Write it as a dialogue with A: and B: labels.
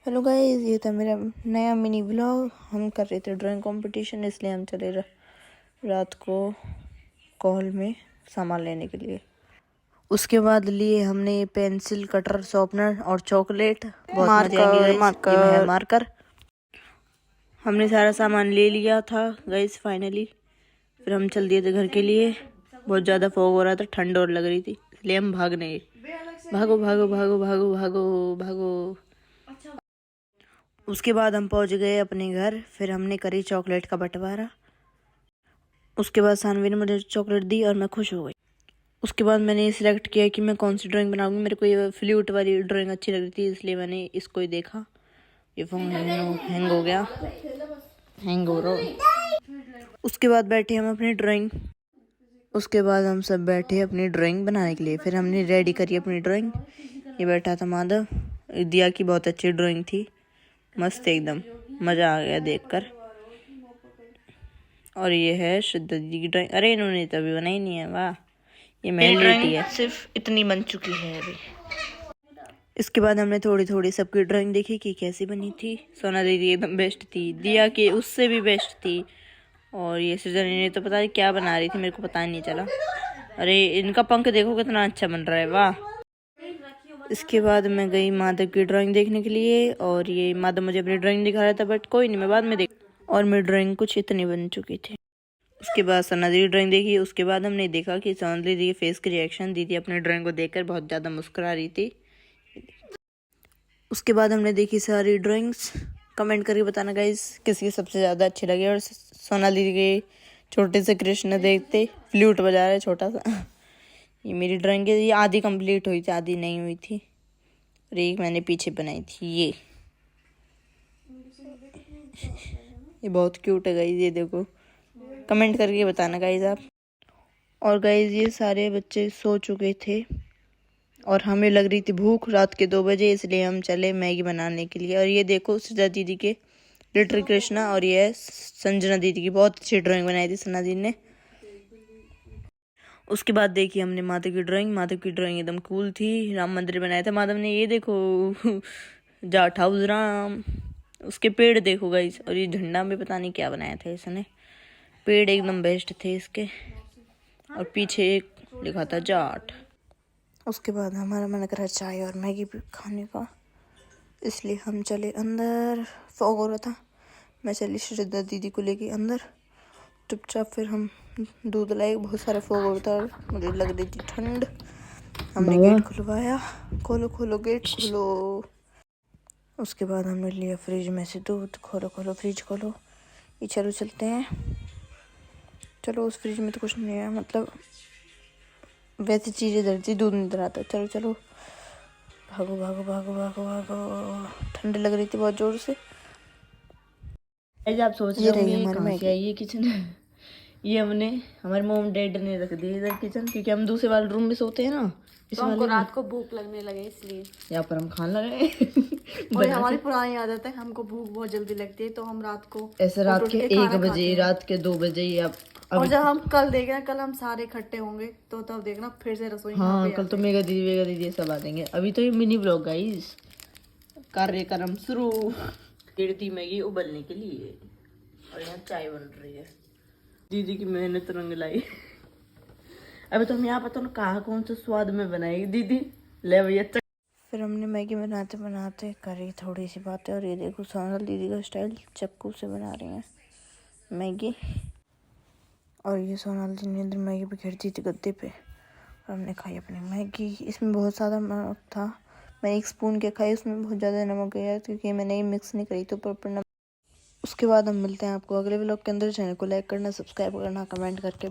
A: Hello guys, ये था मेरा नया मिनी व्लॉग। हम कर रहे थे ड्राइंग कंपटीशन, इसलिए हम चले रात को कॉल में सामान लेने के लिए। उसके बाद लिए हमने पेंसिल, कटर, शॉर्पनर और चॉकलेट। बहुत मजा आएंगे गाइस। ये है मार्कर। हमने सारा सामान ले लिया था गाइस फाइनली। फिर हम चल दिए थे घर के लिए। बहुत ज़्यादा फॉग हो रहा था, ठंड और लग रही थी, इसलिए हम भागने। भागो भागो भागो भागो भागो भागो। उसके बाद हम पहुंच गए अपने घर। फिर हमने करी चॉकलेट का बंटवारा। उसके बाद सानवी ने मुझे चॉकलेट दी और मैं खुश हो गई। उसके बाद मैंने सिलेक्ट किया कि मैं कौन सी ड्राइंग बनाऊंगी। मेरे को ये फ्लूट वाली ड्राइंग अच्छी लग रही थी, इसलिए मैंने इसको ही देखा। ये फोन हैंग हो गया, हैंग हो रहा। उसके बाद बैठे हम अपनी ड्राइंग। उसके बाद हम सब बैठे अपनी ड्राइंग बनाने के लिए। फिर हमने रेडी करी अपनी ड्राइंग। ये बैठा था माधव। दिया की बहुत अच्छी ड्राइंग थी, मस्त एकदम, मज़ा आ गया देखकर। और ये है श्रद्धा दीदी की ड्राइंग। अरे इन्होंने तो अभी बनाई नहीं है, वाह। ये मेरी ड्राइंग है, सिर्फ इतनी बन चुकी है अभी। इसके बाद हमने थोड़ी थोड़ी सबकी ड्राइंग देखी कि कैसी बनी थी। सोना दीदी एकदम बेस्ट थी, दिया के उससे भी बेस्ट थी। और ये सृजनी ने तो पता नहीं क्या बना रही थी, मेरे को पता नहीं चला। अरे इनका पंख देखो कितना अच्छा बन रहा है, वाह। इसके बाद मैं गई माधव की ड्राइंग देखने के लिए। और ये माधव मुझे अपनी ड्राइंग दिखा रहा था, बट कोई नहीं, मैं बाद में देख। और मेरी ड्राइंग कुछ इतनी बन चुकी थी। उसके बाद सोना दीदी ड्राइंग देखी। उसके बाद हमने देखा कि सोना दीदी के फेस के रिएक्शन। दीदी अपनी ड्राइंग को देखकर बहुत ज़्यादा मुस्कुरा रही थी। उसके बाद हमने देखी सारी ड्राइंग्स। कमेंट करके बताना गाइस किसकी सबसे ज़्यादा अच्छी लगी। और सोना दीदी के छोटे से कृष्ण देखते फ्लूट बजा रहे छोटा सा। ये मेरी ड्राइंग है, ये आधी कंप्लीट हुई थी, आधी नहीं हुई थी। और एक मैंने पीछे बनाई थी, ये बहुत क्यूट है गाइस, ये देखो। कमेंट करके बताना गाइस आप। और गाइस ये सारे बच्चे सो चुके थे और हमें लग रही थी भूख रात के 2 बजे, इसलिए हम चले मैगी बनाने के लिए। और ये देखो सृजा दीदी के लिटिल कृष्णा। और ये संजना दीदी की बहुत अच्छी ड्राइंग बनाई थी सना दीदी ने। उसके बाद देखी हमने माधव की ड्राइंग। माधव की ड्राइंग एकदम कूल थी। राम मंदिर बनाया था माधव ने, ये देखो जाट हाउस राम। उसके पेड़ देखो गाइस। और ये झंडा में पता नहीं क्या बनाया था इसने। पेड़ एकदम बेस्ट थे इसके। और पीछे एक लिखा था जाट। उसके बाद हमारा मन करा चाय और मैगी खाने का, इसलिए हम चले अंदर। फॉग हो रहा था, मैं चली श्रद्धा दीदी को लेके अंदर चुपचाप। फिर हम दूध लाए, बहुत सारा फॉग हो रहा था, मुझे लग रही थी ठंड। हमने गेट खुलवाया। खोलो खोलो गेट खोलो। उसके बाद हमने लिया फ्रिज में से दूध। खोलो खोलो फ्रिज खोलो। ये चलो चलते हैं। चलो उस फ्रिज में तो कुछ नहीं है, मतलब वैसी चीज़ें इधर थी, दूध नहीं आता। चलो चलो भागो भागो भागो भागो भागो। ठंड लग रही थी बहुत जोर से।
B: आप सोच रहे होंगे कहाँ से आई ये किचन। ये हमने हमारे मोम डैड ने रख दी इधर किचन, क्योंकि हम दूसरे वाले रूम में सोते हैं ना।
C: तो हमको रात को भूख लगने लगे, इसलिए
B: यहाँ पर हम खाने लगे।
C: और हमारी पुरानी आदत है, हमको भूख बहुत जल्दी लगती है, तो हम रात को
B: ऐसे रात के 1 बजे, रात के 2 बजे या
C: और जब हम कल देखना, कल हम सारे इकट्ठे होंगे तो तब देखना फिर से रसोई।
B: हाँ कल तो मेगा दीदी सब आ जाएंगे। अभी तो ये मिनी ब्लॉग गाइस, कार्यक्रम शुरू। गिरती मैगी उबलने के लिए और यहाँ चाय बन रही है। दीदी की मेहनत रंग लाई। अभी तो हम यहाँ पता ना कहाँ कौन सा स्वाद में बनाएगी दीदी। ले भैया।
A: फिर हमने मैगी बनाते बनाते करी थोड़ी सी बातें। और ये देखो सोनल दीदी का स्टाइल, चाकू से बना रही हैं मैगी। और ये सोनल जी ने इधर मैगी बिखेर दी थी गद्दे पे, और हमने खाई अपनी मैगी। इसमें बहुत ज़्यादा नमक था, मैं 1 स्पून के खाई, उसमें बहुत ज़्यादा नमक गया क्योंकि मैंने मिक्स नहीं करी तो प्रॉपर नमक। उसके बाद हम मिलते हैं आपको अगले व्लॉग के अंदर। चैनल को लाइक करना, सब्सक्राइब करना, कमेंट करके